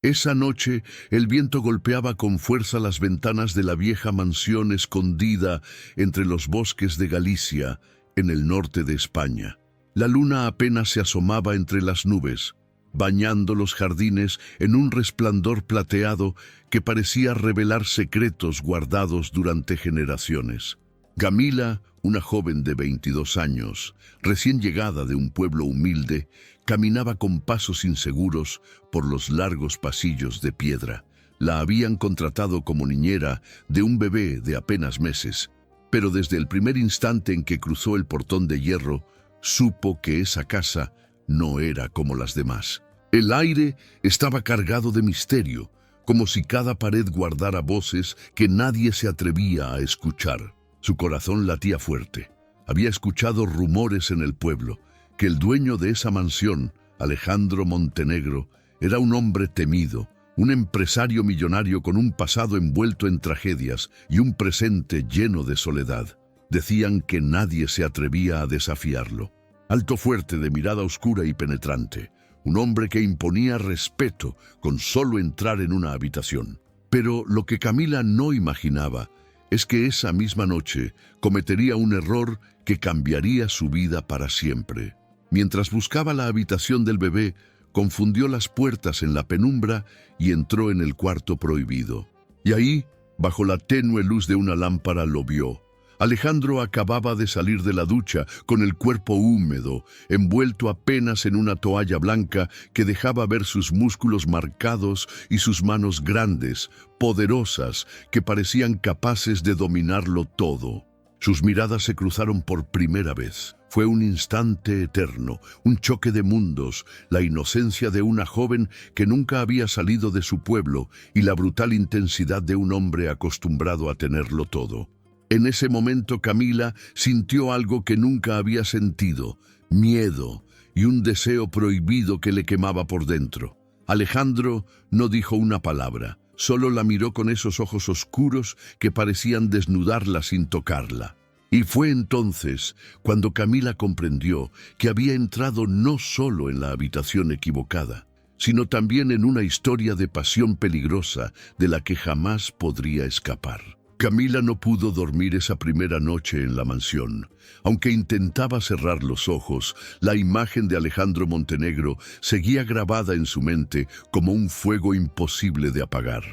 Esa noche el viento golpeaba con fuerza las ventanas de la vieja mansión escondida entre los bosques de Galicia, en el norte de España. La luna apenas se asomaba entre las nubes, bañando los jardines en un resplandor plateado que parecía revelar secretos guardados durante generaciones. Camila, una joven de 22 años, recién llegada de un pueblo humilde, caminaba con pasos inseguros por los largos pasillos de piedra. La habían contratado como niñera de un bebé de apenas meses, pero desde el primer instante en que cruzó el portón de hierro, supo que esa casa no era como las demás. El aire estaba cargado de misterio, como si cada pared guardara voces que nadie se atrevía a escuchar. Su corazón latía fuerte. Había escuchado rumores en el pueblo, que el dueño de esa mansión, Alejandro Montenegro, era un hombre temido, un empresario millonario con un pasado envuelto en tragedias y un presente lleno de soledad. Decían que nadie se atrevía a desafiarlo. Alto, fuerte, de mirada oscura y penetrante, un hombre que imponía respeto con solo entrar en una habitación. Pero lo que Camila no imaginaba es que esa misma noche cometería un error que cambiaría su vida para siempre. Mientras buscaba la habitación del bebé, confundió las puertas en la penumbra y entró en el cuarto prohibido. Y ahí, bajo la tenue luz de una lámpara, lo vio. Alejandro acababa de salir de la ducha con el cuerpo húmedo, envuelto apenas en una toalla blanca que dejaba ver sus músculos marcados y sus manos grandes, poderosas, que parecían capaces de dominarlo todo. Sus miradas se cruzaron por primera vez. Fue un instante eterno, un choque de mundos, la inocencia de una joven que nunca había salido de su pueblo y la brutal intensidad de un hombre acostumbrado a tenerlo todo. En ese momento Camila sintió algo que nunca había sentido, miedo y un deseo prohibido que le quemaba por dentro. Alejandro no dijo una palabra, solo la miró con esos ojos oscuros que parecían desnudarla sin tocarla. Y fue entonces cuando Camila comprendió que había entrado no solo en la habitación equivocada, sino también en una historia de pasión peligrosa de la que jamás podría escapar. Camila no pudo dormir esa primera noche en la mansión. Aunque intentaba cerrar los ojos, la imagen de Alejandro Montenegro seguía grabada en su mente como un fuego imposible de apagar.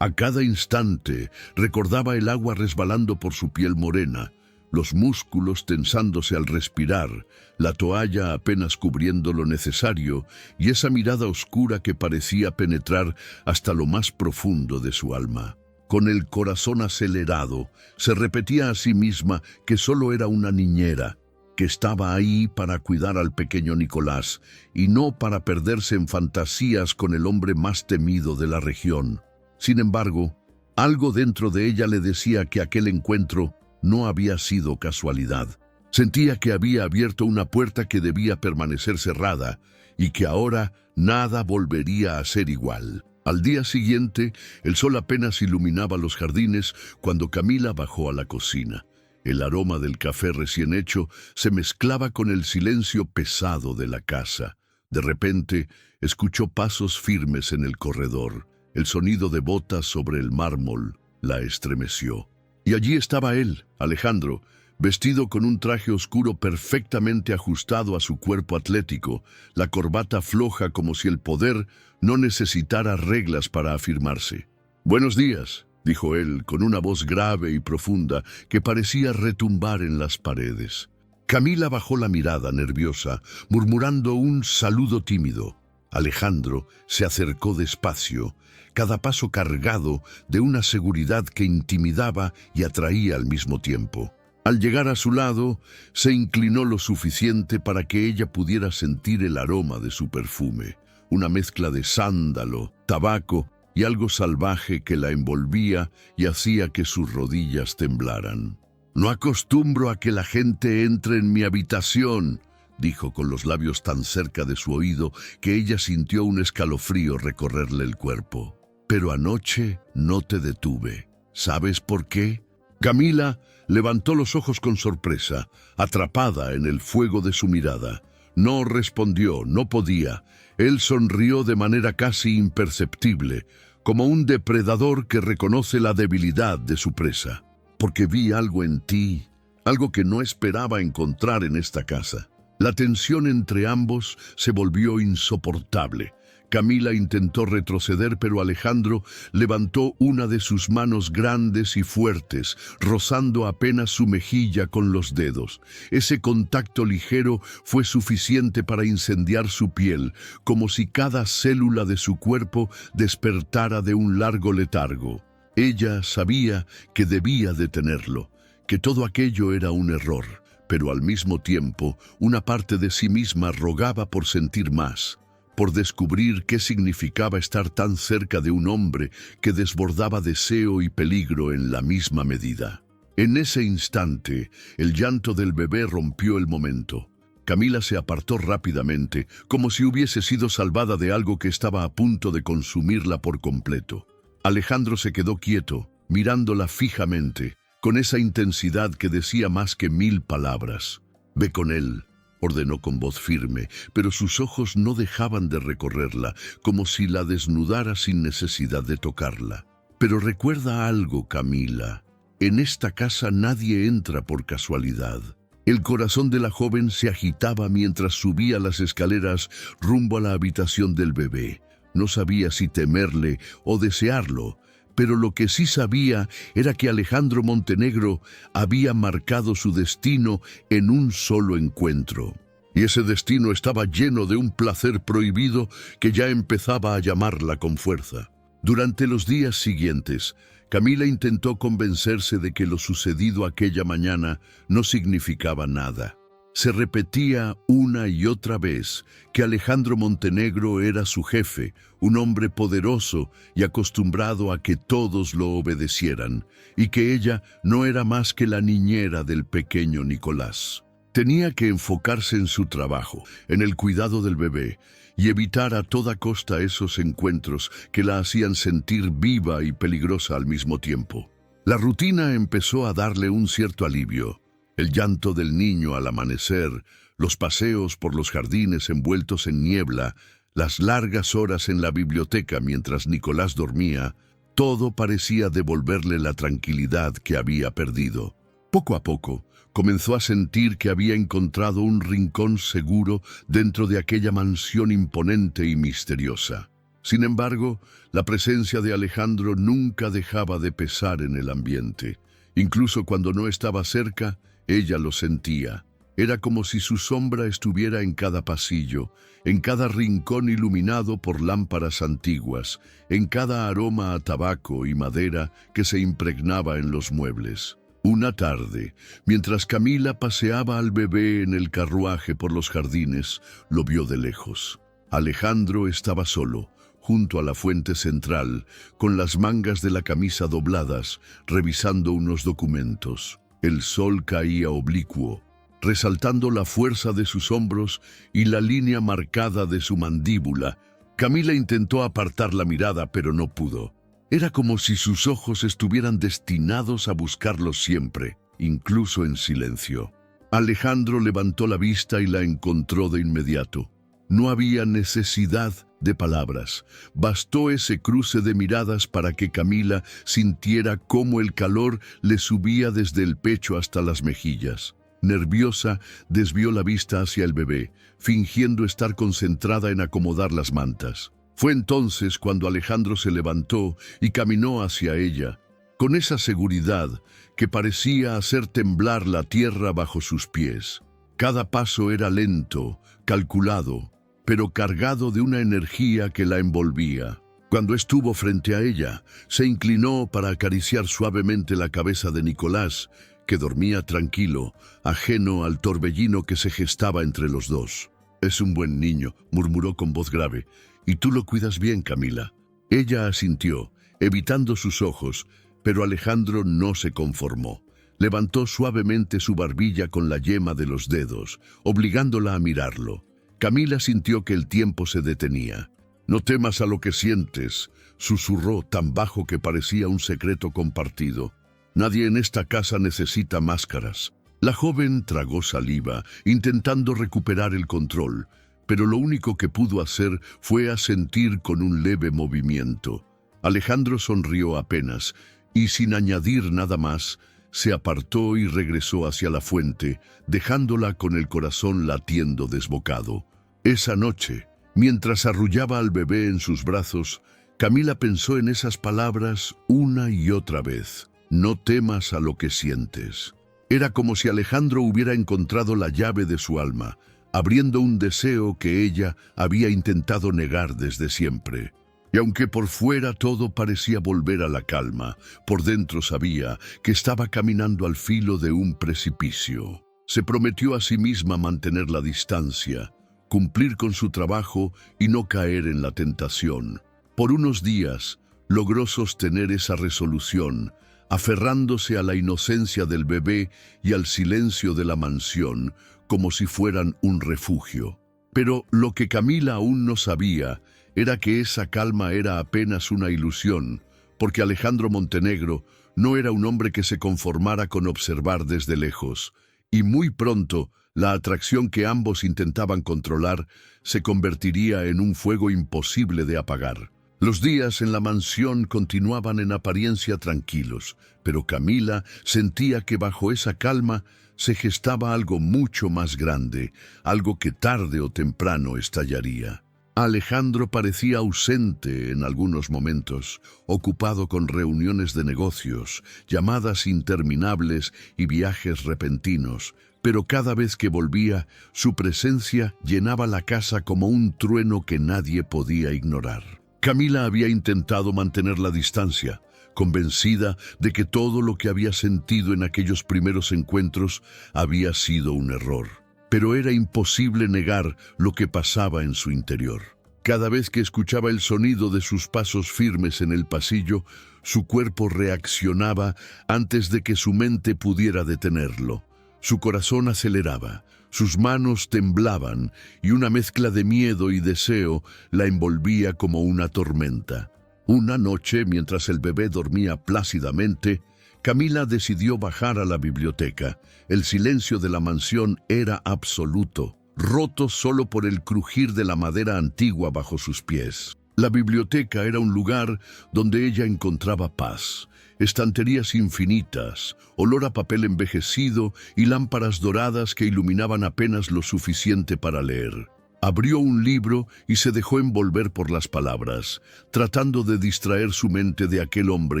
A cada instante recordaba el agua resbalando por su piel morena, los músculos tensándose al respirar, la toalla apenas cubriendo lo necesario y esa mirada oscura que parecía penetrar hasta lo más profundo de su alma. Con el corazón acelerado, se repetía a sí misma que solo era una niñera, que estaba ahí para cuidar al pequeño Nicolás y no para perderse en fantasías con el hombre más temido de la región. Sin embargo, algo dentro de ella le decía que aquel encuentro no había sido casualidad. Sentía que había abierto una puerta que debía permanecer cerrada y que ahora nada volvería a ser igual. Al día siguiente, el sol apenas iluminaba los jardines cuando Camila bajó a la cocina. El aroma del café recién hecho se mezclaba con el silencio pesado de la casa. De repente, escuchó pasos firmes en el corredor. El sonido de botas sobre el mármol la estremeció. Y allí estaba él, Alejandro, vestido con un traje oscuro perfectamente ajustado a su cuerpo atlético, la corbata floja como si el poder no necesitara reglas para afirmarse. «Buenos días», dijo él, con una voz grave y profunda que parecía retumbar en las paredes. Camila bajó la mirada nerviosa, murmurando un saludo tímido. Alejandro se acercó despacio, cada paso cargado de una seguridad que intimidaba y atraía al mismo tiempo. Al llegar a su lado, se inclinó lo suficiente para que ella pudiera sentir el aroma de su perfume, una mezcla de sándalo, tabaco y algo salvaje que la envolvía y hacía que sus rodillas temblaran. «No acostumbro a que la gente entre en mi habitación», dijo con los labios tan cerca de su oído que ella sintió un escalofrío recorrerle el cuerpo. «Pero anoche no te detuve. ¿Sabes por qué?» Camila levantó los ojos con sorpresa, atrapada en el fuego de su mirada. No respondió, no podía. Él sonrió de manera casi imperceptible, como un depredador que reconoce la debilidad de su presa. Porque vi algo en ti, algo que no esperaba encontrar en esta casa. La tensión entre ambos se volvió insoportable. Camila intentó retroceder, pero Alejandro levantó una de sus manos grandes y fuertes, rozando apenas su mejilla con los dedos. Ese contacto ligero fue suficiente para incendiar su piel, como si cada célula de su cuerpo despertara de un largo letargo. Ella sabía que debía detenerlo, que todo aquello era un error, pero al mismo tiempo una parte de sí misma rogaba por sentir más, por descubrir qué significaba estar tan cerca de un hombre que desbordaba deseo y peligro en la misma medida. En ese instante, el llanto del bebé rompió el momento. Camila se apartó rápidamente, como si hubiese sido salvada de algo que estaba a punto de consumirla por completo. Alejandro se quedó quieto, mirándola fijamente, con esa intensidad que decía más que 1000 palabras. «Ve con él», ordenó con voz firme, pero sus ojos no dejaban de recorrerla, como si la desnudara sin necesidad de tocarla. «Pero recuerda algo, Camila. En esta casa nadie entra por casualidad». El corazón de la joven se agitaba mientras subía las escaleras rumbo a la habitación del bebé. No sabía si temerle o desearlo, pero lo que sí sabía era que Alejandro Montenegro había marcado su destino en un solo encuentro. Y ese destino estaba lleno de un placer prohibido que ya empezaba a llamarla con fuerza. Durante los días siguientes, Camila intentó convencerse de que lo sucedido aquella mañana no significaba nada. Se repetía una y otra vez que Alejandro Montenegro era su jefe, un hombre poderoso y acostumbrado a que todos lo obedecieran, y que ella no era más que la niñera del pequeño Nicolás. Tenía que enfocarse en su trabajo, en el cuidado del bebé, y evitar a toda costa esos encuentros que la hacían sentir viva y peligrosa al mismo tiempo. La rutina empezó a darle un cierto alivio. El llanto del niño al amanecer, los paseos por los jardines envueltos en niebla, las largas horas en la biblioteca mientras Nicolás dormía, todo parecía devolverle la tranquilidad que había perdido. Poco a poco, comenzó a sentir que había encontrado un rincón seguro dentro de aquella mansión imponente y misteriosa. Sin embargo, la presencia de Alejandro nunca dejaba de pesar en el ambiente. Incluso cuando no estaba cerca, ella lo sentía. Era como si su sombra estuviera en cada pasillo, en cada rincón iluminado por lámparas antiguas, en cada aroma a tabaco y madera que se impregnaba en los muebles. Una tarde, mientras Camila paseaba al bebé en el carruaje por los jardines, lo vio de lejos. Alejandro estaba solo, junto a la fuente central, con las mangas de la camisa dobladas, revisando unos documentos. El sol caía oblicuo, resaltando la fuerza de sus hombros y la línea marcada de su mandíbula. Camila intentó apartar la mirada, pero no pudo. Era como si sus ojos estuvieran destinados a buscarlo siempre, incluso en silencio. Alejandro levantó la vista y la encontró de inmediato. No había necesidad de palabras. Bastó ese cruce de miradas para que Camila sintiera cómo el calor le subía desde el pecho hasta las mejillas. Nerviosa, desvió la vista hacia el bebé, fingiendo estar concentrada en acomodar las mantas. Fue entonces cuando Alejandro se levantó y caminó hacia ella, con esa seguridad que parecía hacer temblar la tierra bajo sus pies. Cada paso era lento, calculado, pero cargado de una energía que la envolvía. Cuando estuvo frente a ella, se inclinó para acariciar suavemente la cabeza de Nicolás, que dormía tranquilo, ajeno al torbellino que se gestaba entre los dos. «Es un buen niño», murmuró con voz grave, «y tú lo cuidas bien, Camila». Ella asintió, evitando sus ojos, pero Alejandro no se conformó. Levantó suavemente su barbilla con la yema de los dedos, obligándola a mirarlo. Camila sintió que el tiempo se detenía. «No temas a lo que sientes», susurró tan bajo que parecía un secreto compartido. «Nadie en esta casa necesita máscaras». La joven tragó saliva, intentando recuperar el control, pero lo único que pudo hacer fue asentir con un leve movimiento. Alejandro sonrió apenas, y sin añadir nada más, se apartó y regresó hacia la fuente, dejándola con el corazón latiendo desbocado. Esa noche, mientras arrullaba al bebé en sus brazos, Camila pensó en esas palabras una y otra vez. No temas a lo que sientes. Era como si Alejandro hubiera encontrado la llave de su alma, abriendo un deseo que ella había intentado negar desde siempre. Y aunque por fuera todo parecía volver a la calma, por dentro sabía que estaba caminando al filo de un precipicio. Se prometió a sí misma mantener la distancia, cumplir con su trabajo y no caer en la tentación. Por unos días logró sostener esa resolución, aferrándose a la inocencia del bebé y al silencio de la mansión, como si fueran un refugio. Pero lo que Camila aún no sabía era que esa calma era apenas una ilusión, porque Alejandro Montenegro no era un hombre que se conformara con observar desde lejos, y muy pronto la atracción que ambos intentaban controlar se convertiría en un fuego imposible de apagar. Los días en la mansión continuaban en apariencia tranquilos, pero Camila sentía que bajo esa calma se gestaba algo mucho más grande, algo que tarde o temprano estallaría. Alejandro parecía ausente en algunos momentos, ocupado con reuniones de negocios, llamadas interminables y viajes repentinos, pero cada vez que volvía, su presencia llenaba la casa como un trueno que nadie podía ignorar. Camila había intentado mantener la distancia, convencida de que todo lo que había sentido en aquellos primeros encuentros había sido un error. Pero era imposible negar lo que pasaba en su interior. Cada vez que escuchaba el sonido de sus pasos firmes en el pasillo, su cuerpo reaccionaba antes de que su mente pudiera detenerlo. Su corazón aceleraba, sus manos temblaban y una mezcla de miedo y deseo la envolvía como una tormenta. Una noche, mientras el bebé dormía plácidamente, Camila decidió bajar a la biblioteca. El silencio de la mansión era absoluto, roto solo por el crujir de la madera antigua bajo sus pies. La biblioteca era un lugar donde ella encontraba paz, estanterías infinitas, olor a papel envejecido y lámparas doradas que iluminaban apenas lo suficiente para leer. Abrió un libro y se dejó envolver por las palabras, tratando de distraer su mente de aquel hombre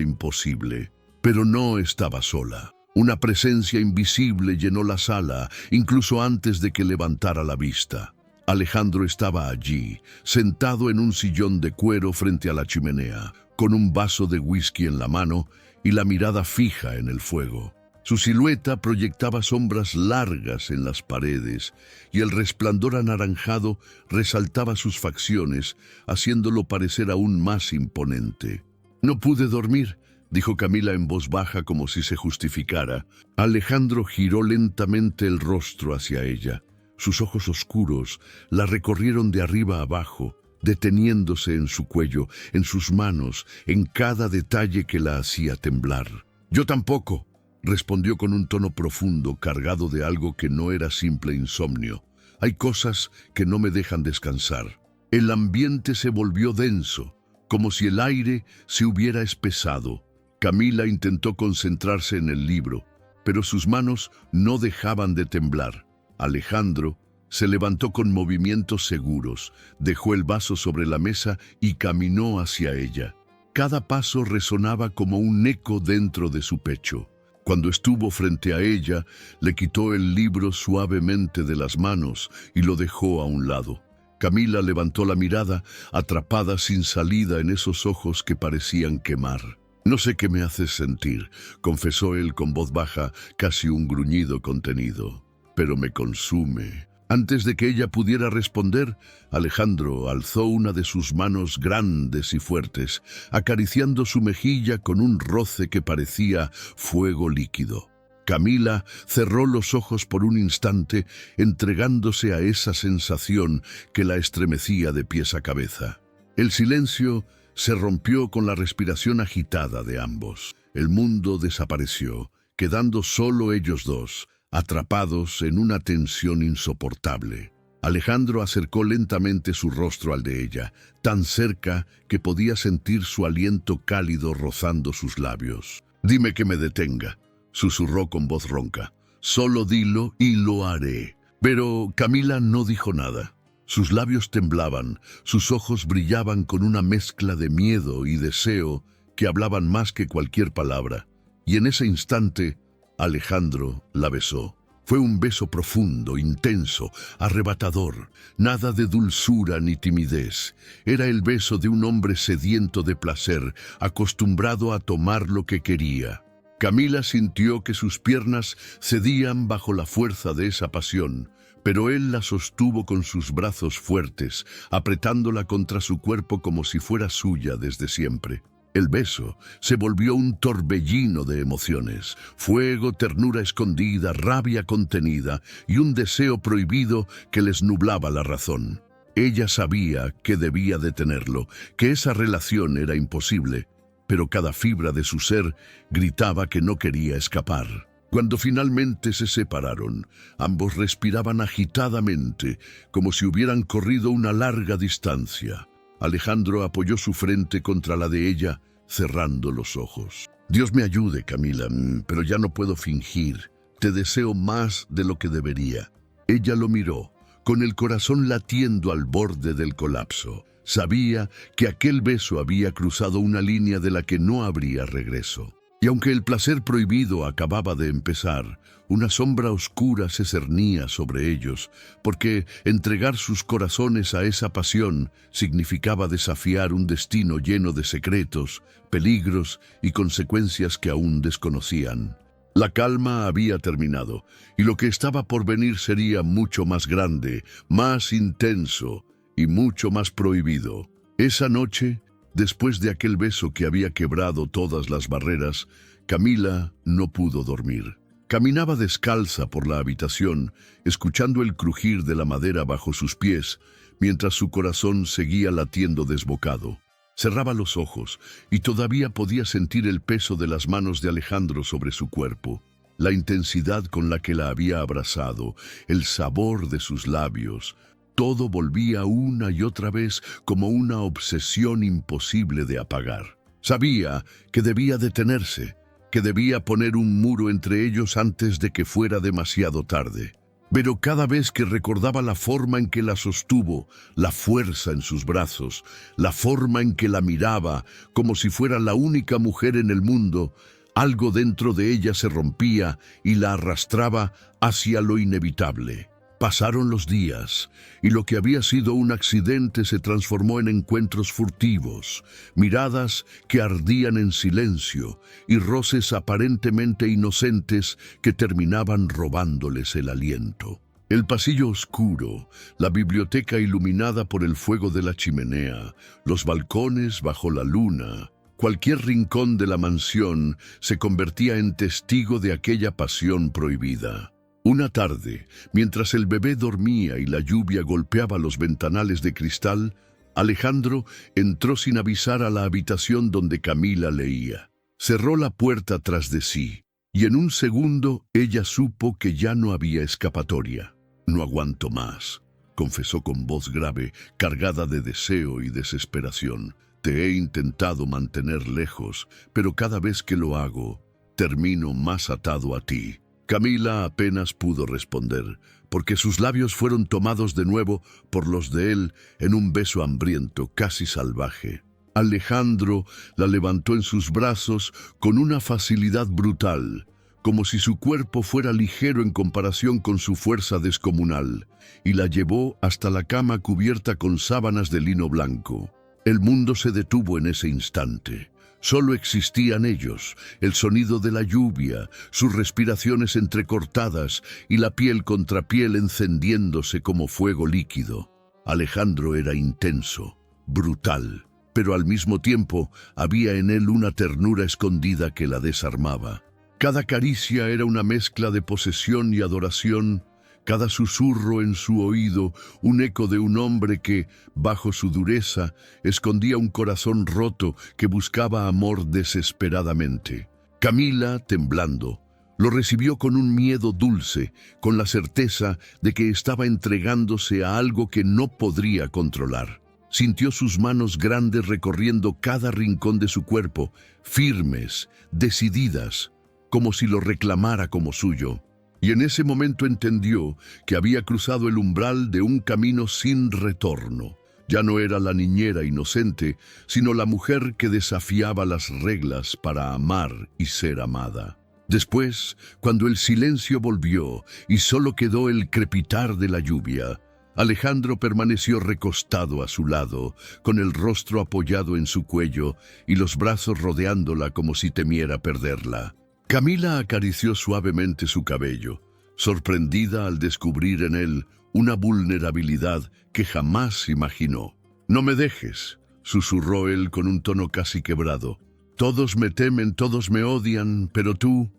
imposible. Pero no estaba sola. Una presencia invisible llenó la sala, incluso antes de que levantara la vista. Alejandro estaba allí, sentado en un sillón de cuero frente a la chimenea, con un vaso de whisky en la mano y la mirada fija en el fuego. Su silueta proyectaba sombras largas en las paredes y el resplandor anaranjado resaltaba sus facciones, haciéndolo parecer aún más imponente. «No pude dormir», dijo Camila en voz baja como si se justificara. Alejandro giró lentamente el rostro hacia ella. Sus ojos oscuros la recorrieron de arriba a abajo, deteniéndose en su cuello, en sus manos, en cada detalle que la hacía temblar. «Yo tampoco», respondió con un tono profundo, cargado de algo que no era simple insomnio. «Hay cosas que no me dejan descansar». El ambiente se volvió denso, como si el aire se hubiera espesado. Camila intentó concentrarse en el libro, pero sus manos no dejaban de temblar. Alejandro se levantó con movimientos seguros, dejó el vaso sobre la mesa y caminó hacia ella. Cada paso resonaba como un eco dentro de su pecho. Cuando estuvo frente a ella, le quitó el libro suavemente de las manos y lo dejó a un lado. Camila levantó la mirada, atrapada sin salida en esos ojos que parecían quemar. «No sé qué me haces sentir», confesó él con voz baja, casi un gruñido contenido. «Pero me consume». Antes de que ella pudiera responder, Alejandro alzó una de sus manos grandes y fuertes, acariciando su mejilla con un roce que parecía fuego líquido. Camila cerró los ojos por un instante, entregándose a esa sensación que la estremecía de pies a cabeza. El silencio se rompió con la respiración agitada de ambos. El mundo desapareció, quedando solo ellos dos, atrapados en una tensión insoportable. Alejandro acercó lentamente su rostro al de ella, tan cerca que podía sentir su aliento cálido rozando sus labios. «Dime que me detenga», susurró con voz ronca. «Solo dilo y lo haré». Pero Camila no dijo nada. Sus labios temblaban, sus ojos brillaban con una mezcla de miedo y deseo que hablaban más que cualquier palabra. Y en ese instante, Alejandro la besó. Fue un beso profundo, intenso, arrebatador, nada de dulzura ni timidez. Era el beso de un hombre sediento de placer, acostumbrado a tomar lo que quería. Camila sintió que sus piernas cedían bajo la fuerza de esa pasión, pero él la sostuvo con sus brazos fuertes, apretándola contra su cuerpo como si fuera suya desde siempre. El beso se volvió un torbellino de emociones, fuego, ternura escondida, rabia contenida y un deseo prohibido que les nublaba la razón. Ella sabía que debía detenerlo, que esa relación era imposible, pero cada fibra de su ser gritaba que no quería escapar. Cuando finalmente se separaron, ambos respiraban agitadamente, como si hubieran corrido una larga distancia. Alejandro apoyó su frente contra la de ella, cerrando los ojos. «Dios me ayude, Camila, pero ya no puedo fingir. Te deseo más de lo que debería». Ella lo miró, con el corazón latiendo al borde del colapso. Sabía que aquel beso había cruzado una línea de la que no habría regreso. Y aunque el placer prohibido acababa de empezar, una sombra oscura se cernía sobre ellos, porque entregar sus corazones a esa pasión significaba desafiar un destino lleno de secretos, peligros y consecuencias que aún desconocían. La calma había terminado, y lo que estaba por venir sería mucho más grande, más intenso y mucho más prohibido. Esa noche, después de aquel beso que había quebrado todas las barreras, Camila no pudo dormir. Caminaba descalza por la habitación, escuchando el crujir de la madera bajo sus pies, mientras su corazón seguía latiendo desbocado. Cerraba los ojos y todavía podía sentir el peso de las manos de Alejandro sobre su cuerpo, la intensidad con la que la había abrazado, el sabor de sus labios. Todo volvía una y otra vez como una obsesión imposible de apagar. Sabía que debía detenerse, que debía poner un muro entre ellos antes de que fuera demasiado tarde. Pero cada vez que recordaba la forma en que la sostuvo, la fuerza en sus brazos, la forma en que la miraba, como si fuera la única mujer en el mundo, algo dentro de ella se rompía y la arrastraba hacia lo inevitable. Pasaron los días, y lo que había sido un accidente se transformó en encuentros furtivos, miradas que ardían en silencio y roces aparentemente inocentes que terminaban robándoles el aliento. El pasillo oscuro, la biblioteca iluminada por el fuego de la chimenea, los balcones bajo la luna, cualquier rincón de la mansión se convertía en testigo de aquella pasión prohibida. Una tarde, mientras el bebé dormía y la lluvia golpeaba los ventanales de cristal, Alejandro entró sin avisar a la habitación donde Camila leía. Cerró la puerta tras de sí, y en un segundo ella supo que ya no había escapatoria. «No aguanto más», confesó con voz grave, cargada de deseo y desesperación. «Te he intentado mantener lejos, pero cada vez que lo hago, termino más atado a ti». Camila apenas pudo responder, porque sus labios fueron tomados de nuevo por los de él en un beso hambriento, casi salvaje. Alejandro la levantó en sus brazos con una facilidad brutal, como si su cuerpo fuera ligero en comparación con su fuerza descomunal, y la llevó hasta la cama cubierta con sábanas de lino blanco. El mundo se detuvo en ese instante. Solo existían ellos, el sonido de la lluvia, sus respiraciones entrecortadas y la piel contra piel encendiéndose como fuego líquido. Alejandro era intenso, brutal, pero al mismo tiempo había en él una ternura escondida que la desarmaba. Cada caricia era una mezcla de posesión y adoración, cada susurro en su oído un eco de un hombre que, bajo su dureza, escondía un corazón roto que buscaba amor desesperadamente. Camila, temblando, Lo recibió con un miedo dulce, con la certeza de que estaba entregándose a algo que no podría controlar. Sintió sus manos grandes recorriendo cada rincón de su cuerpo, firmes, decididas, como si lo reclamara como suyo. Y en ese momento entendió que había cruzado el umbral de un camino sin retorno. Ya no era la niñera inocente, sino la mujer que desafiaba las reglas para amar y ser amada. Después, cuando el silencio volvió y solo quedó el crepitar de la lluvia, Alejandro permaneció recostado a su lado, con el rostro apoyado en su cuello y los brazos rodeándola como si temiera perderla. Camila acarició suavemente su cabello, sorprendida al descubrir en él una vulnerabilidad que jamás imaginó. «No me dejes», susurró él con un tono casi quebrado. «Todos me temen, todos me odian, pero tú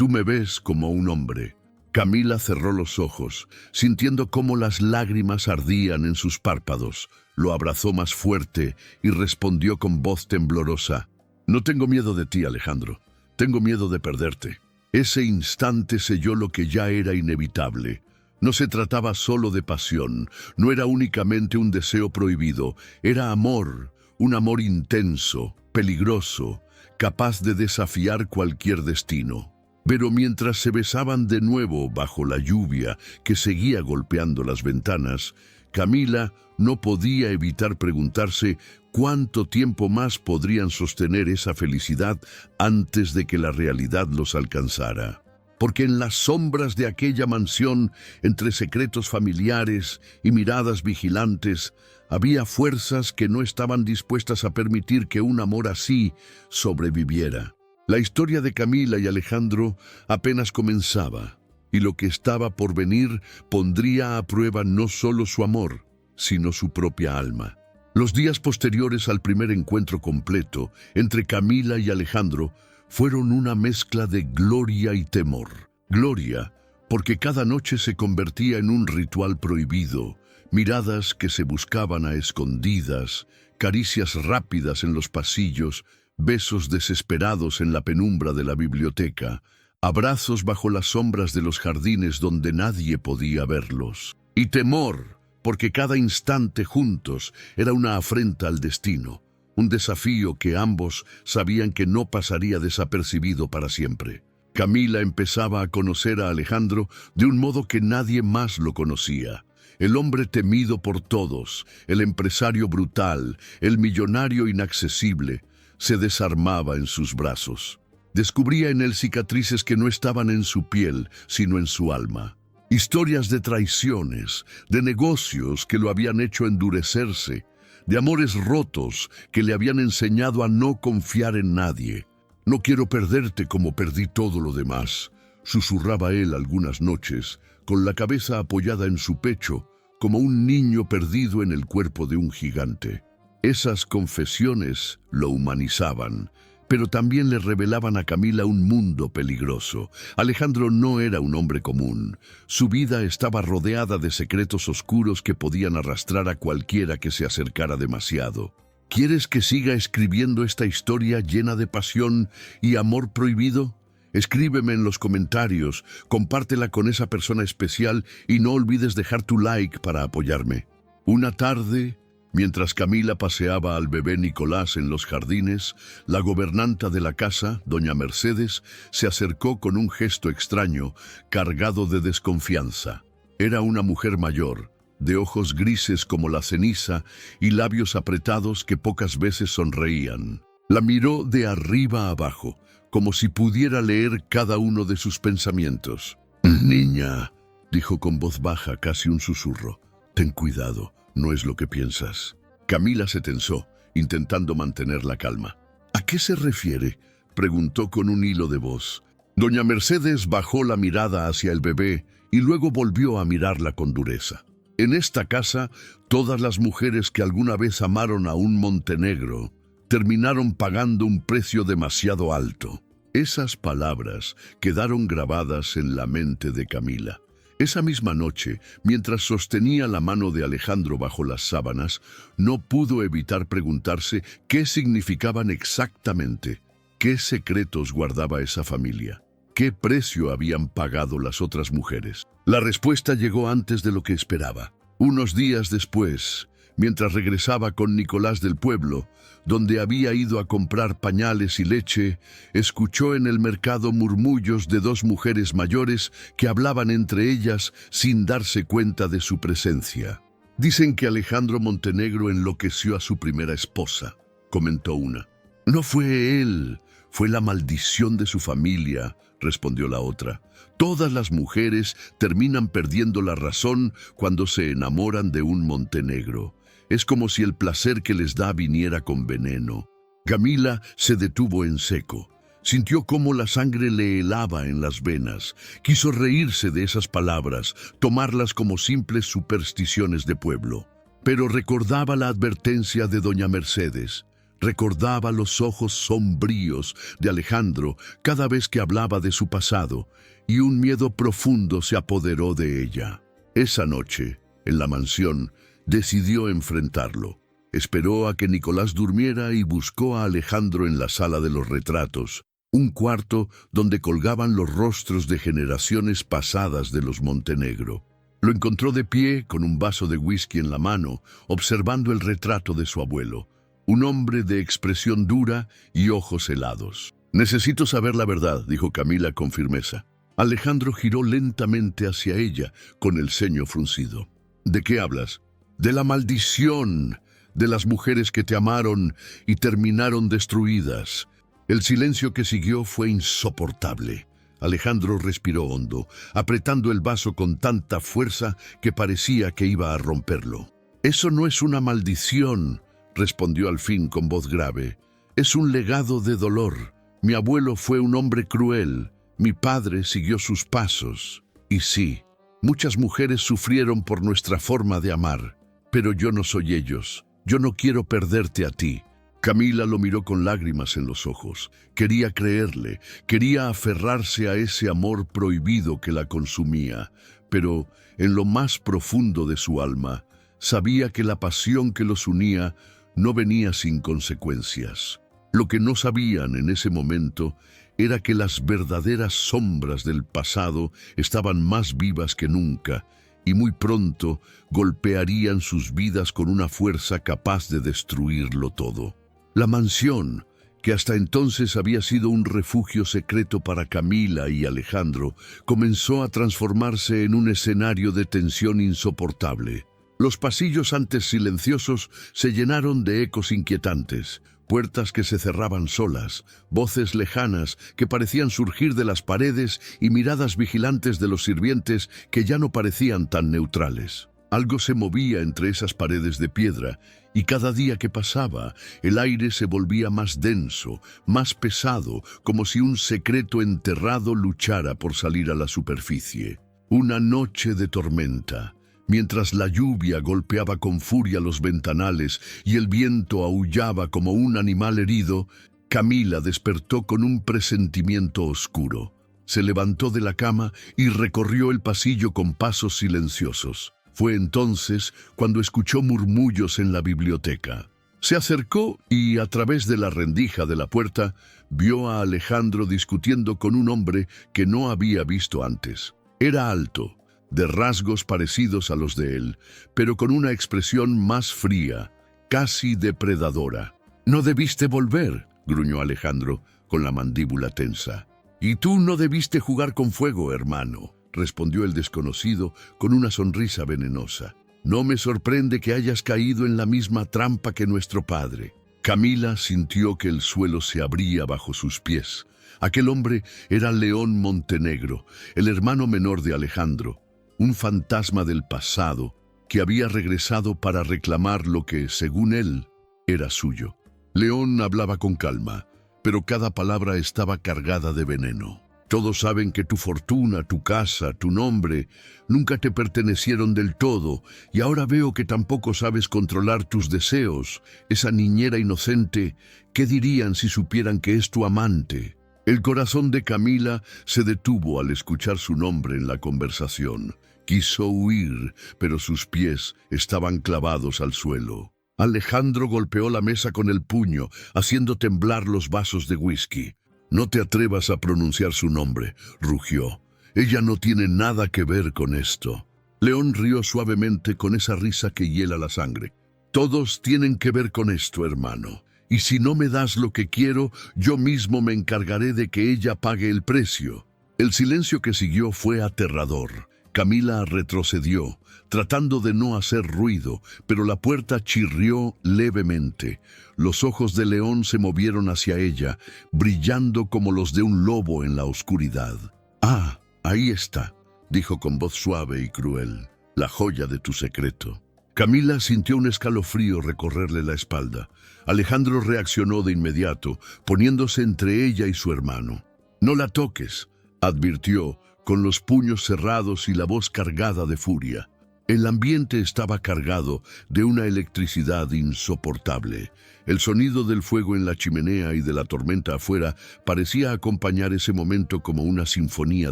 me ves como un hombre». Camila cerró los ojos, sintiendo cómo las lágrimas ardían en sus párpados. Lo abrazó más fuerte y respondió con voz temblorosa: «No tengo miedo de ti, Alejandro. Tengo miedo de perderte». Ese instante selló lo que ya era inevitable. No se trataba solo de pasión, no era únicamente un deseo prohibido, era amor, un amor intenso, peligroso, capaz de desafiar cualquier destino. Pero mientras se besaban de nuevo bajo la lluvia que seguía golpeando las ventanas, Camila no podía evitar preguntarse cuánto tiempo más podrían sostener esa felicidad antes de que la realidad los alcanzara. Porque en las sombras de aquella mansión, entre secretos familiares y miradas vigilantes, había fuerzas que no estaban dispuestas a permitir que un amor así sobreviviera. La historia de Camila y Alejandro apenas comenzaba, y lo que estaba por venir pondría a prueba no solo su amor, sino su propia alma. Los días posteriores al primer encuentro completo entre Camila y Alejandro fueron una mezcla de gloria y temor. Gloria, porque cada noche se convertía en un ritual prohibido, miradas que se buscaban a escondidas, caricias rápidas en los pasillos, besos desesperados en la penumbra de la biblioteca, abrazos bajo las sombras de los jardines donde nadie podía verlos. Y temor, porque cada instante juntos era una afrenta al destino, un desafío que ambos sabían que no pasaría desapercibido para siempre. Camila empezaba a conocer a Alejandro de un modo que nadie más lo conocía. El hombre temido por todos, el empresario brutal, el millonario inaccesible, se desarmaba en sus brazos. Descubría en él cicatrices que no estaban en su piel, sino en su alma. Historias de traiciones, de negocios que lo habían hecho endurecerse, de amores rotos que le habían enseñado a no confiar en nadie. «No quiero perderte como perdí todo lo demás», susurraba él algunas noches, con la cabeza apoyada en su pecho, como un niño perdido en el cuerpo de un gigante. Esas confesiones lo humanizaban, pero también le revelaban a Camila un mundo peligroso. Alejandro no era un hombre común. Su vida estaba rodeada de secretos oscuros que podían arrastrar a cualquiera que se acercara demasiado. ¿Quieres que siga escribiendo esta historia llena de pasión y amor prohibido? Escríbeme en los comentarios, compártela con esa persona especial y no olvides dejar tu like para apoyarme. Una tarde, mientras Camila paseaba al bebé Nicolás en los jardines, la gobernanta de la casa, doña Mercedes, se acercó con un gesto extraño, cargado de desconfianza. Era una mujer mayor, de ojos grises como la ceniza y labios apretados que pocas veces sonreían. La miró de arriba a abajo, como si pudiera leer cada uno de sus pensamientos. «Niña», dijo con voz baja, casi un susurro, «ten cuidado. No es lo que piensas». Camila se tensó, intentando mantener la calma. «¿A qué se refiere?», preguntó con un hilo de voz. Doña Mercedes bajó la mirada hacia el bebé y luego volvió a mirarla con dureza. «En esta casa, todas las mujeres que alguna vez amaron a un Montenegro terminaron pagando un precio demasiado alto». Esas palabras quedaron grabadas en la mente de Camila. Esa misma noche, mientras sostenía la mano de Alejandro bajo las sábanas, no pudo evitar preguntarse qué significaban exactamente, qué secretos guardaba esa familia, qué precio habían pagado las otras mujeres. La respuesta llegó antes de lo que esperaba. Unos días después, mientras regresaba con Nicolás del pueblo, donde había ido a comprar pañales y leche, escuchó en el mercado murmullos de dos mujeres mayores que hablaban entre ellas sin darse cuenta de su presencia. «Dicen que Alejandro Montenegro enloqueció a su primera esposa», comentó una. «No fue él, fue la maldición de su familia», respondió la otra. «Todas las mujeres terminan perdiendo la razón cuando se enamoran de un Montenegro. Es como si el placer que les da viniera con veneno». Camila se detuvo en seco. Sintió cómo la sangre le helaba en las venas. Quiso reírse de esas palabras, tomarlas como simples supersticiones de pueblo. Pero recordaba la advertencia de doña Mercedes. Recordaba los ojos sombríos de Alejandro cada vez que hablaba de su pasado, y un miedo profundo se apoderó de ella. Esa noche, en la mansión, decidió enfrentarlo. Esperó a que Nicolás durmiera y buscó a Alejandro en la sala de los retratos, un cuarto donde colgaban los rostros de generaciones pasadas de los Montenegro. Lo encontró de pie, con un vaso de whisky en la mano, observando el retrato de su abuelo, un hombre de expresión dura y ojos helados. «Necesito saber la verdad», dijo Camila con firmeza. Alejandro giró lentamente hacia ella, con el ceño fruncido. «¿De qué hablas?» «De la maldición, de las mujeres que te amaron y terminaron destruidas». El silencio que siguió fue insoportable. Alejandro respiró hondo, apretando el vaso con tanta fuerza que parecía que iba a romperlo. «Eso no es una maldición», respondió al fin con voz grave. «Es un legado de dolor. Mi abuelo fue un hombre cruel. Mi padre siguió sus pasos. Y sí, muchas mujeres sufrieron por nuestra forma de amar. Pero yo no soy ellos. Yo no quiero perderte a ti». Camila lo miró con lágrimas en los ojos. Quería creerle, quería aferrarse a ese amor prohibido que la consumía, pero en lo más profundo de su alma sabía que la pasión que los unía no venía sin consecuencias. Lo que no sabían en ese momento era que las verdaderas sombras del pasado estaban más vivas que nunca, y muy pronto golpearían sus vidas con una fuerza capaz de destruirlo todo. La mansión, que hasta entonces había sido un refugio secreto para Camila y Alejandro, comenzó a transformarse en un escenario de tensión insoportable. Los pasillos antes silenciosos se llenaron de ecos inquietantes, puertas que se cerraban solas, voces lejanas que parecían surgir de las paredes y miradas vigilantes de los sirvientes que ya no parecían tan neutrales. Algo se movía entre esas paredes de piedra, y cada día que pasaba, el aire se volvía más denso, más pesado, como si un secreto enterrado luchara por salir a la superficie. Una noche de tormenta, mientras la lluvia golpeaba con furia los ventanales y el viento aullaba como un animal herido, Camila despertó con un presentimiento oscuro. Se levantó de la cama y recorrió el pasillo con pasos silenciosos. Fue entonces cuando escuchó murmullos en la biblioteca. Se acercó y, a través de la rendija de la puerta, vio a Alejandro discutiendo con un hombre que no había visto antes. Era alto, de rasgos parecidos a los de él, pero con una expresión más fría, casi depredadora. «No debiste volver», gruñó Alejandro, con la mandíbula tensa. «Y tú no debiste jugar con fuego, hermano», respondió el desconocido con una sonrisa venenosa. «No me sorprende que hayas caído en la misma trampa que nuestro padre». Camila sintió que el suelo se abría bajo sus pies. Aquel hombre era León Montenegro, el hermano menor de Alejandro, un fantasma del pasado que había regresado para reclamar lo que, según él, era suyo. León hablaba con calma, pero cada palabra estaba cargada de veneno. «Todos saben que tu fortuna, tu casa, tu nombre, nunca te pertenecieron del todo, y ahora veo que tampoco sabes controlar tus deseos. Esa niñera inocente, ¿qué dirían si supieran que es tu amante?» El corazón de Camila se detuvo al escuchar su nombre en la conversación. Quiso huir, pero sus pies estaban clavados al suelo. Alejandro golpeó la mesa con el puño, haciendo temblar los vasos de whisky. No te atrevas a pronunciar su nombre, rugió. Ella no tiene nada que ver con esto. León rió suavemente con esa risa que hiela la sangre. Todos tienen que ver con esto, hermano. Y si no me das lo que quiero, yo mismo me encargaré de que ella pague el precio. El silencio que siguió fue aterrador. Camila retrocedió, tratando de no hacer ruido, pero la puerta chirrió levemente. Los ojos de León se movieron hacia ella, brillando como los de un lobo en la oscuridad. «Ah, ahí está», dijo con voz suave y cruel, «la joya de tu secreto». Camila sintió un escalofrío recorrerle la espalda. Alejandro reaccionó de inmediato, poniéndose entre ella y su hermano. «No la toques», advirtió, con los puños cerrados y la voz cargada de furia. El ambiente estaba cargado de una electricidad insoportable. El sonido del fuego en la chimenea y de la tormenta afuera parecía acompañar ese momento como una sinfonía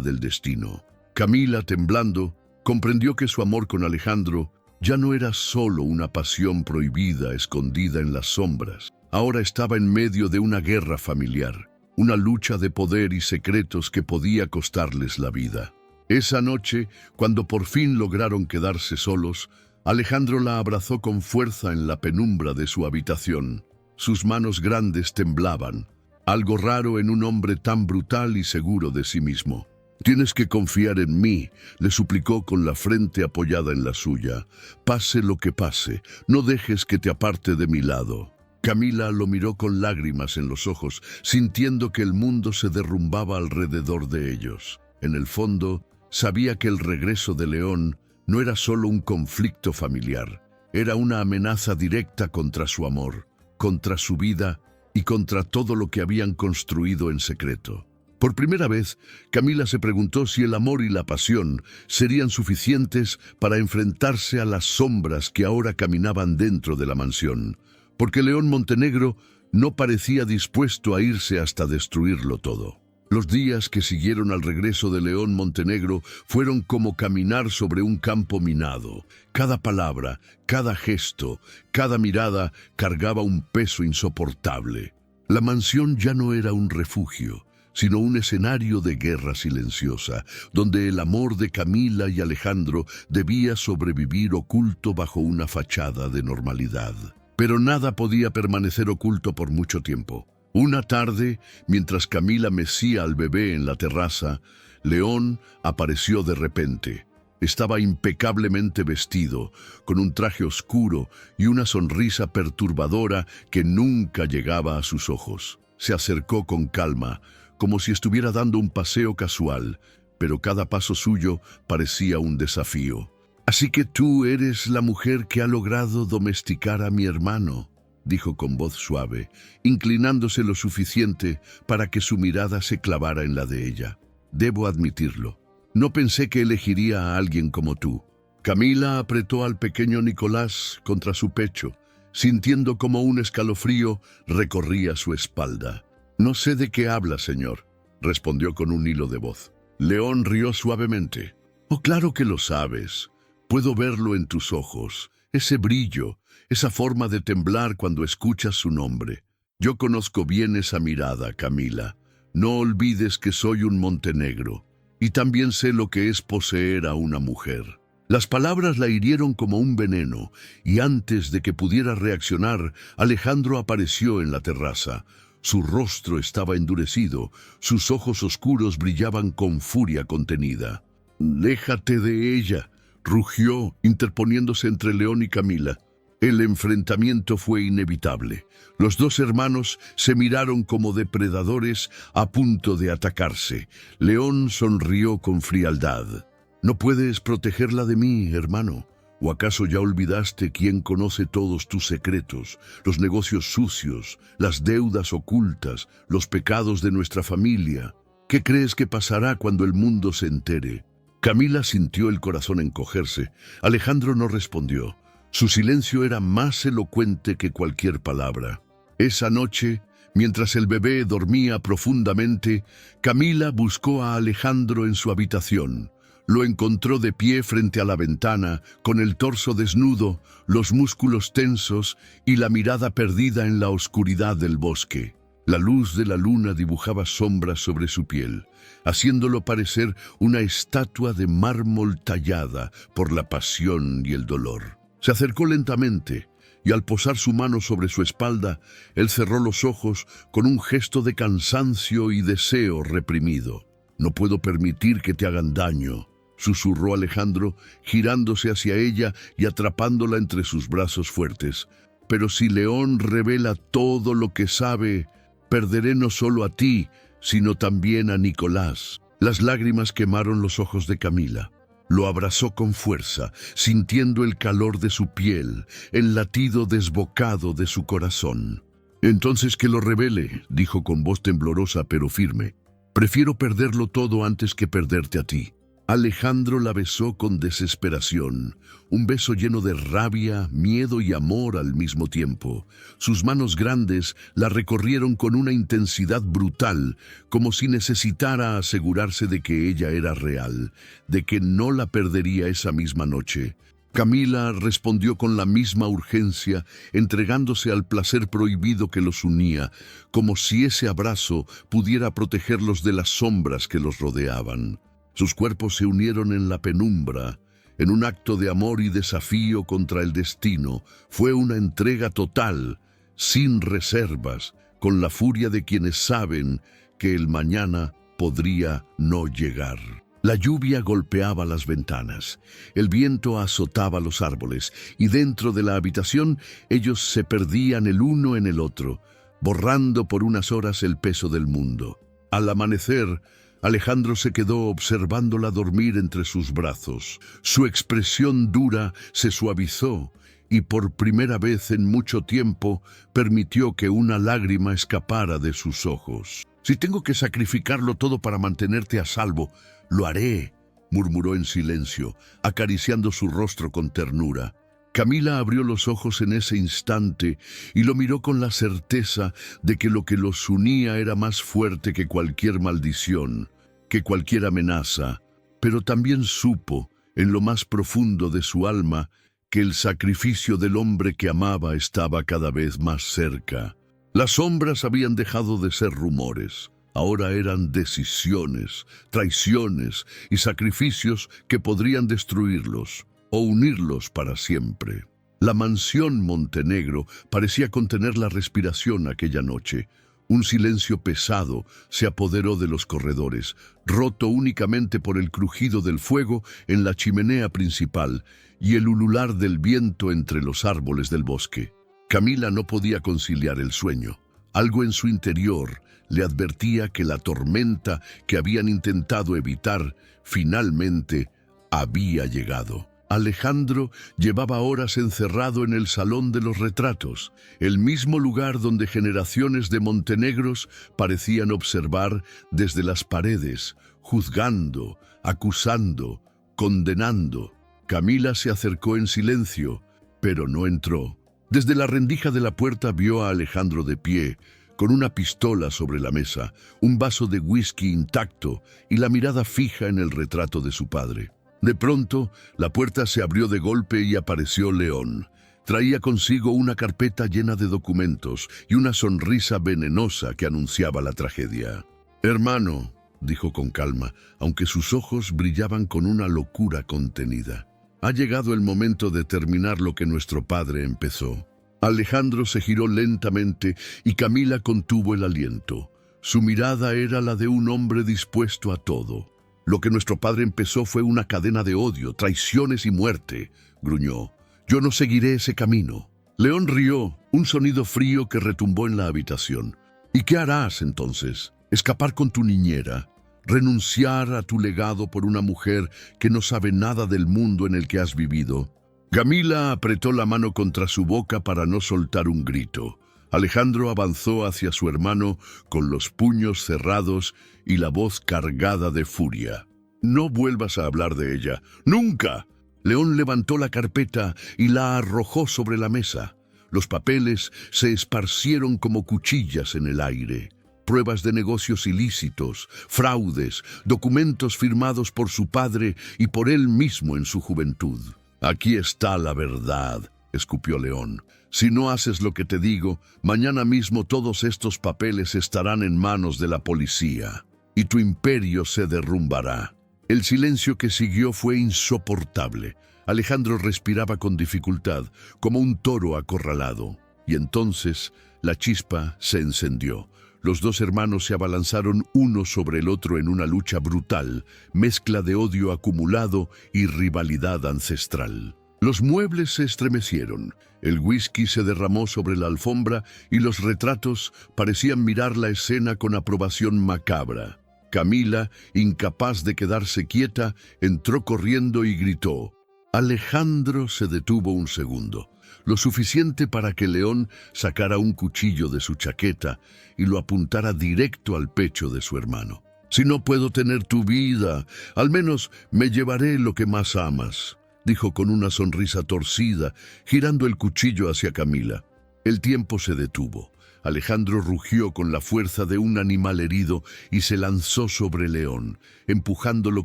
del destino. Camila, temblando, comprendió que su amor con Alejandro ya no era solo una pasión prohibida escondida en las sombras. Ahora estaba en medio de una guerra familiar, una lucha de poder y secretos que podía costarles la vida. Esa noche, cuando por fin lograron quedarse solos, Alejandro la abrazó con fuerza en la penumbra de su habitación. Sus manos grandes temblaban, algo raro en un hombre tan brutal y seguro de sí mismo. «Tienes que confiar en mí», le suplicó con la frente apoyada en la suya. «Pase lo que pase, no dejes que te aparte de mi lado». Camila lo miró con lágrimas en los ojos, sintiendo que el mundo se derrumbaba alrededor de ellos. En el fondo, sabía que el regreso de León no era solo un conflicto familiar, era una amenaza directa contra su amor, contra su vida y contra todo lo que habían construido en secreto. Por primera vez, Camila se preguntó si el amor y la pasión serían suficientes para enfrentarse a las sombras que ahora caminaban dentro de la mansión, porque León Montenegro no parecía dispuesto a irse hasta destruirlo todo. Los días que siguieron al regreso de León Montenegro fueron como caminar sobre un campo minado. Cada palabra, cada gesto, cada mirada cargaba un peso insoportable. La mansión ya no era un refugio, sino un escenario de guerra silenciosa, donde el amor de Camila y Alejandro debía sobrevivir oculto bajo una fachada de normalidad. Pero nada podía permanecer oculto por mucho tiempo. Una tarde, mientras Camila mecía al bebé en la terraza, León apareció de repente. Estaba impecablemente vestido, con un traje oscuro y una sonrisa perturbadora que nunca llegaba a sus ojos. Se acercó con calma, como si estuviera dando un paseo casual, pero cada paso suyo parecía un desafío. «Así que tú eres la mujer que ha logrado domesticar a mi hermano», dijo con voz suave, inclinándose lo suficiente para que su mirada se clavara en la de ella. «Debo admitirlo. No pensé que elegiría a alguien como tú». Camila apretó al pequeño Nicolás contra su pecho, sintiendo como un escalofrío recorría su espalda. «No sé de qué habla, señor», respondió con un hilo de voz. León rió suavemente. «Oh, claro que lo sabes. Puedo verlo en tus ojos, ese brillo, esa forma de temblar cuando escuchas su nombre. Yo conozco bien esa mirada, Camila. No olvides que soy un Montenegro, y también sé lo que es poseer a una mujer». Las palabras la hirieron como un veneno, y antes de que pudiera reaccionar, Alejandro apareció en la terraza. Su rostro estaba endurecido, sus ojos oscuros brillaban con furia contenida. «Déjate de ella», rugió, interponiéndose entre León y Camila. El enfrentamiento fue inevitable. Los dos hermanos se miraron como depredadores a punto de atacarse. León sonrió con frialdad. «No puedes protegerla de mí, hermano. ¿O acaso ya olvidaste quién conoce todos tus secretos, los negocios sucios, las deudas ocultas, los pecados de nuestra familia? ¿Qué crees que pasará cuando el mundo se entere?» Camila sintió el corazón encogerse. Alejandro no respondió. Su silencio era más elocuente que cualquier palabra. Esa noche, mientras el bebé dormía profundamente, Camila buscó a Alejandro en su habitación. Lo encontró de pie frente a la ventana, con el torso desnudo, los músculos tensos y la mirada perdida en la oscuridad del bosque. La luz de la luna dibujaba sombras sobre su piel, haciéndolo parecer una estatua de mármol tallada por la pasión y el dolor. Se acercó lentamente, y al posar su mano sobre su espalda, él cerró los ojos con un gesto de cansancio y deseo reprimido. «No puedo permitir que te hagan daño», susurró Alejandro, girándose hacia ella y atrapándola entre sus brazos fuertes. «Pero si León revela todo lo que sabe, perderé no solo a ti, sino también a Nicolás». Las lágrimas quemaron los ojos de Camila. Lo abrazó con fuerza, sintiendo el calor de su piel, el latido desbocado de su corazón. «Entonces que lo revele», dijo con voz temblorosa pero firme. «Prefiero perderlo todo antes que perderte a ti». Alejandro la besó con desesperación, un beso lleno de rabia, miedo y amor al mismo tiempo. Sus manos grandes la recorrieron con una intensidad brutal, como si necesitara asegurarse de que ella era real, de que no la perdería esa misma noche. Camila respondió con la misma urgencia, entregándose al placer prohibido que los unía, como si ese abrazo pudiera protegerlos de las sombras que los rodeaban. Sus cuerpos se unieron en la penumbra, en un acto de amor y desafío contra el destino. Fue una entrega total, sin reservas, con la furia de quienes saben que el mañana podría no llegar. La lluvia golpeaba las ventanas, el viento azotaba los árboles, y dentro de la habitación ellos se perdían el uno en el otro, borrando por unas horas el peso del mundo. Al amanecer, Alejandro se quedó observándola dormir entre sus brazos. Su expresión dura se suavizó y por primera vez en mucho tiempo permitió que una lágrima escapara de sus ojos. «Si tengo que sacrificarlo todo para mantenerte a salvo, lo haré», murmuró en silencio, acariciando su rostro con ternura. Camila abrió los ojos en ese instante y lo miró con la certeza de que lo que los unía era más fuerte que cualquier maldición, que cualquier amenaza, pero también supo, en lo más profundo de su alma, que el sacrificio del hombre que amaba estaba cada vez más cerca. Las sombras habían dejado de ser rumores. Ahora eran decisiones, traiciones y sacrificios que podrían destruirlos o unirlos para siempre. La mansión Montenegro parecía contener la respiración aquella noche. Un silencio pesado se apoderó de los corredores, roto únicamente por el crujido del fuego en la chimenea principal y el ulular del viento entre los árboles del bosque. Camila no podía conciliar el sueño. Algo en su interior le advertía que la tormenta que habían intentado evitar finalmente había llegado. Alejandro llevaba horas encerrado en el Salón de los Retratos, el mismo lugar donde generaciones de montenegros parecían observar desde las paredes, juzgando, acusando, condenando. Camila se acercó en silencio, pero no entró. Desde la rendija de la puerta vio a Alejandro de pie, con una pistola sobre la mesa, un vaso de whisky intacto y la mirada fija en el retrato de su padre. De pronto, la puerta se abrió de golpe y apareció León. Traía consigo una carpeta llena de documentos y una sonrisa venenosa que anunciaba la tragedia. «Hermano», dijo con calma, aunque sus ojos brillaban con una locura contenida, «ha llegado el momento de terminar lo que nuestro padre empezó». Alejandro se giró lentamente y Camila contuvo el aliento. Su mirada era la de un hombre dispuesto a todo. «Lo que nuestro padre empezó fue una cadena de odio, traiciones y muerte», gruñó. «Yo no seguiré ese camino». León rió, un sonido frío que retumbó en la habitación. «¿Y qué harás entonces? ¿Escapar con tu niñera? ¿Renunciar a tu legado por una mujer que no sabe nada del mundo en el que has vivido?» Camila apretó la mano contra su boca para no soltar un grito. Alejandro avanzó hacia su hermano con los puños cerrados y la voz cargada de furia. «No vuelvas a hablar de ella. ¡Nunca!». León levantó la carpeta y la arrojó sobre la mesa. Los papeles se esparcieron como cuchillas en el aire. Pruebas de negocios ilícitos, fraudes, documentos firmados por su padre y por él mismo en su juventud. «Aquí está la verdad», escupió León. Si no haces lo que te digo, mañana mismo todos estos papeles estarán en manos de la policía y tu imperio se derrumbará. El silencio que siguió fue insoportable. Alejandro respiraba con dificultad, como un toro acorralado. Y entonces la chispa se encendió. Los dos hermanos se abalanzaron uno sobre el otro en una lucha brutal, mezcla de odio acumulado y rivalidad ancestral. Los muebles se estremecieron, el whisky se derramó sobre la alfombra y los retratos parecían mirar la escena con aprobación macabra. Camila, incapaz de quedarse quieta, entró corriendo y gritó. Alejandro se detuvo un segundo, lo suficiente para que León sacara un cuchillo de su chaqueta y lo apuntara directo al pecho de su hermano. «Si no puedo tener tu vida, al menos me llevaré lo que más amas», dijo con una sonrisa torcida, girando el cuchillo hacia Camila. El tiempo se detuvo. Alejandro rugió con la fuerza de un animal herido y se lanzó sobre León, empujándolo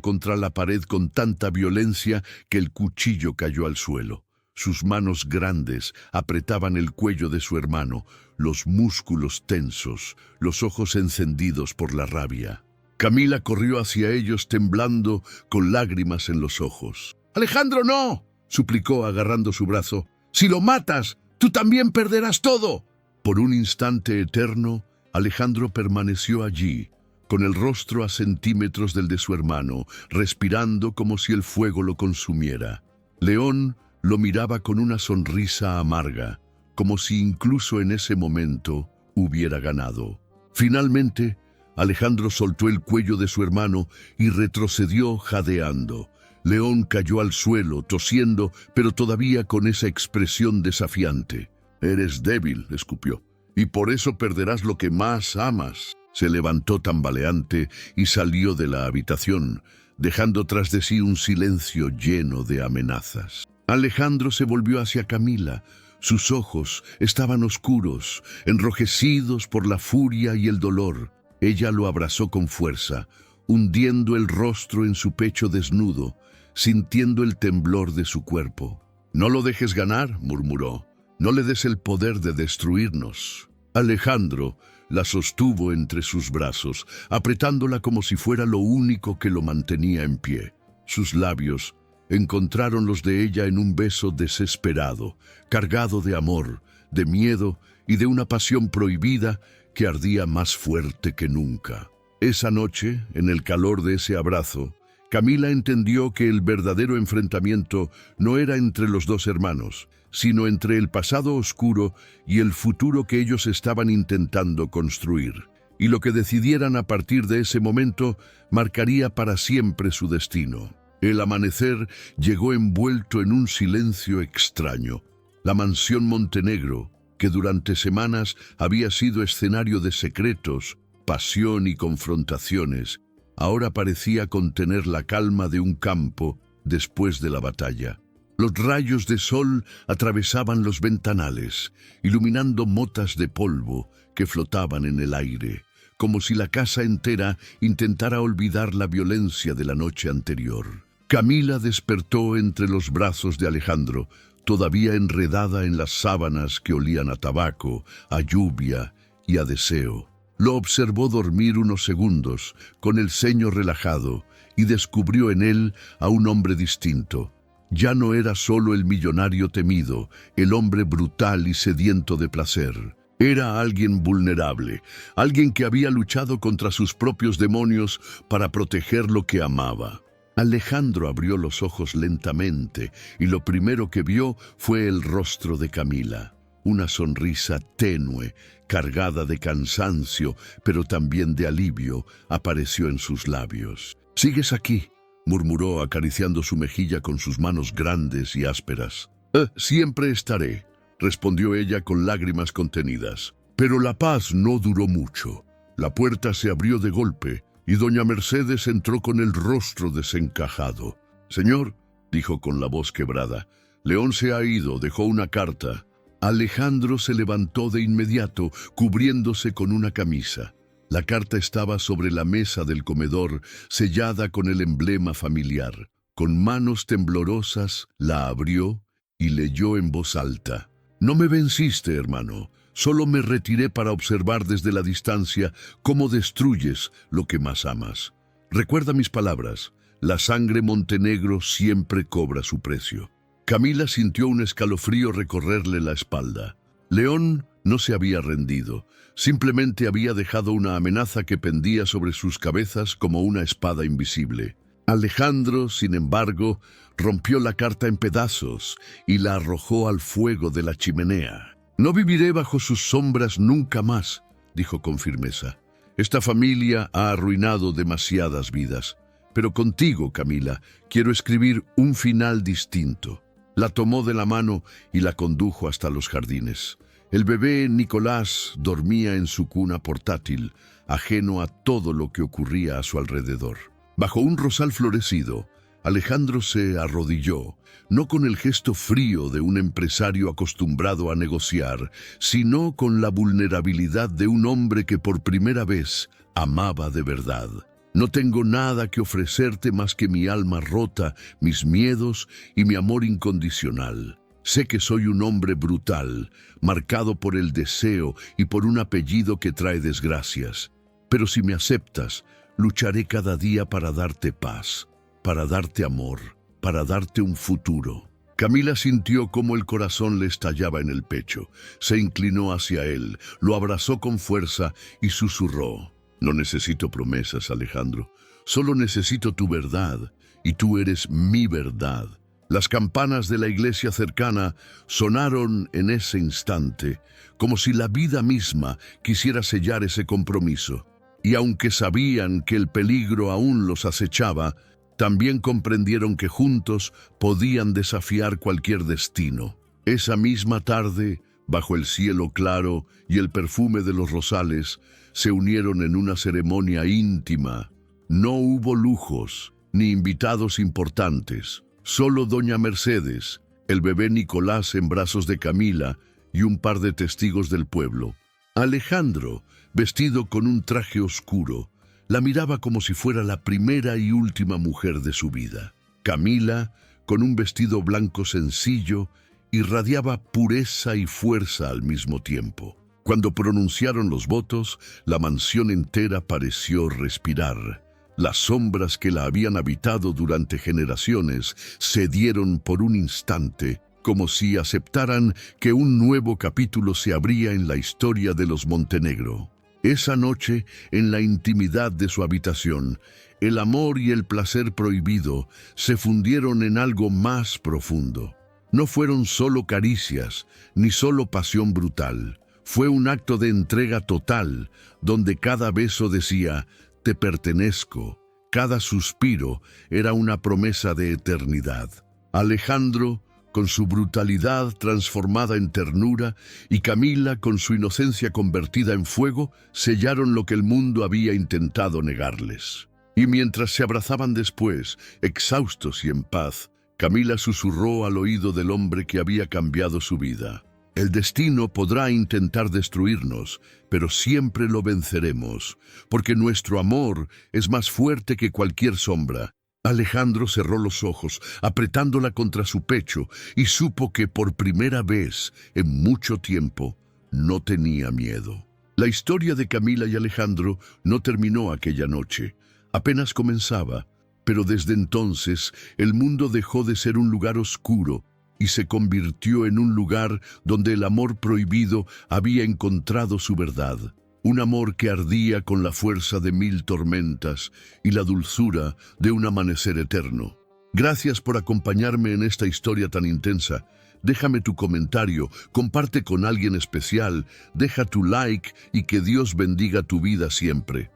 contra la pared con tanta violencia que el cuchillo cayó al suelo. Sus manos grandes apretaban el cuello de su hermano, los músculos tensos, los ojos encendidos por la rabia. Camila corrió hacia ellos temblando, con lágrimas en los ojos. «¡Alejandro, no!», suplicó agarrando su brazo. «Si lo matas, tú también perderás todo». Por un instante eterno, Alejandro permaneció allí, con el rostro a centímetros del de su hermano, respirando como si el fuego lo consumiera. León lo miraba con una sonrisa amarga, como si incluso en ese momento hubiera ganado. Finalmente, Alejandro soltó el cuello de su hermano y retrocedió jadeando. León cayó al suelo, tosiendo, pero todavía con esa expresión desafiante. «Eres débil», escupió, «y por eso perderás lo que más amas». Se levantó tambaleante y salió de la habitación, dejando tras de sí un silencio lleno de amenazas. Alejandro se volvió hacia Camila. Sus ojos estaban oscuros, enrojecidos por la furia y el dolor. Ella lo abrazó con fuerza, hundiendo el rostro en su pecho desnudo, sintiendo el temblor de su cuerpo. «No lo dejes ganar», murmuró. «No le des el poder de destruirnos». Alejandro la sostuvo entre sus brazos, apretándola como si fuera lo único que lo mantenía en pie. Sus labios encontraron los de ella en un beso desesperado, cargado de amor, de miedo y de una pasión prohibida que ardía más fuerte que nunca. Esa noche, en el calor de ese abrazo, Camila entendió que el verdadero enfrentamiento no era entre los dos hermanos, sino entre el pasado oscuro y el futuro que ellos estaban intentando construir. Y lo que decidieran a partir de ese momento marcaría para siempre su destino. El amanecer llegó envuelto en un silencio extraño. La mansión Montenegro, que durante semanas había sido escenario de secretos, pasión y confrontaciones, ahora parecía contener la calma de un campo después de la batalla. Los rayos de sol atravesaban los ventanales, iluminando motas de polvo que flotaban en el aire, como si la casa entera intentara olvidar la violencia de la noche anterior. Camila despertó entre los brazos de Alejandro, todavía enredada en las sábanas que olían a tabaco, a lluvia y a deseo. Lo observó dormir unos segundos, con el ceño relajado, y descubrió en él a un hombre distinto. Ya no era solo el millonario temido, el hombre brutal y sediento de placer. Era alguien vulnerable, alguien que había luchado contra sus propios demonios para proteger lo que amaba. Alejandro abrió los ojos lentamente y lo primero que vio fue el rostro de Camila. Una sonrisa tenue, cargada de cansancio, pero también de alivio, apareció en sus labios. «¿Sigues aquí?», murmuró acariciando su mejilla con sus manos grandes y ásperas. Siempre estaré», respondió ella con lágrimas contenidas. Pero la paz no duró mucho. La puerta se abrió de golpe y doña Mercedes entró con el rostro desencajado. «Señor», dijo con la voz quebrada, «León se ha ido, dejó una carta». Alejandro se levantó de inmediato, cubriéndose con una camisa. La carta estaba sobre la mesa del comedor, sellada con el emblema familiar. Con manos temblorosas la abrió y leyó en voz alta. No me venciste, hermano. Solo me retiré para observar desde la distancia cómo destruyes lo que más amas. Recuerda mis palabras. La sangre Montenegro siempre cobra su precio. Camila sintió un escalofrío recorrerle la espalda. León no se había rendido. Simplemente había dejado una amenaza que pendía sobre sus cabezas como una espada invisible. Alejandro, sin embargo, rompió la carta en pedazos y la arrojó al fuego de la chimenea. «No viviré bajo sus sombras nunca más», dijo con firmeza. «Esta familia ha arruinado demasiadas vidas. Pero contigo, Camila, quiero escribir un final distinto». La tomó de la mano y la condujo hasta los jardines. El bebé Nicolás dormía en su cuna portátil, ajeno a todo lo que ocurría a su alrededor. Bajo un rosal florecido, Alejandro se arrodilló, no con el gesto frío de un empresario acostumbrado a negociar, sino con la vulnerabilidad de un hombre que por primera vez amaba de verdad. «No tengo nada que ofrecerte más que mi alma rota, mis miedos y mi amor incondicional. Sé que soy un hombre brutal, marcado por el deseo y por un apellido que trae desgracias. Pero si me aceptas, lucharé cada día para darte paz, para darte amor, para darte un futuro». Camila sintió cómo el corazón le estallaba en el pecho. Se inclinó hacia él, lo abrazó con fuerza y susurró. «No necesito promesas, Alejandro. Solo necesito tu verdad, y tú eres mi verdad». Las campanas de la iglesia cercana sonaron en ese instante, como si la vida misma quisiera sellar ese compromiso. Y aunque sabían que el peligro aún los acechaba, también comprendieron que juntos podían desafiar cualquier destino. Esa misma tarde, bajo el cielo claro y el perfume de los rosales, se unieron en una ceremonia íntima. No hubo lujos ni invitados importantes. Solo doña Mercedes, el bebé Nicolás en brazos de Camila y un par de testigos del pueblo. Alejandro, vestido con un traje oscuro, la miraba como si fuera la primera y última mujer de su vida. Camila, con un vestido blanco sencillo, irradiaba pureza y fuerza al mismo tiempo. Cuando pronunciaron los votos, la mansión entera pareció respirar. Las sombras que la habían habitado durante generaciones cedieron por un instante, como si aceptaran que un nuevo capítulo se abría en la historia de los Montenegro. Esa noche, en la intimidad de su habitación, el amor y el placer prohibido se fundieron en algo más profundo. No fueron solo caricias, ni solo pasión brutal. Fue un acto de entrega total, donde cada beso decía: «Te pertenezco». Cada suspiro era una promesa de eternidad. Alejandro, con su brutalidad transformada en ternura, y Camila, con su inocencia convertida en fuego, sellaron lo que el mundo había intentado negarles. Y mientras se abrazaban después, exhaustos y en paz, Camila susurró al oído del hombre que había cambiado su vida: «El destino podrá intentar destruirnos, pero siempre lo venceremos, porque nuestro amor es más fuerte que cualquier sombra». Alejandro cerró los ojos, apretándola contra su pecho, y supo que por primera vez en mucho tiempo no tenía miedo. La historia de Camila y Alejandro no terminó aquella noche, apenas comenzaba, pero desde entonces el mundo dejó de ser un lugar oscuro y se convirtió en un lugar donde el amor prohibido había encontrado su verdad. Un amor que ardía con la fuerza de 1000 tormentas y la dulzura de un amanecer eterno. Gracias por acompañarme en esta historia tan intensa. Déjame tu comentario, comparte con alguien especial, deja tu like y que Dios bendiga tu vida siempre.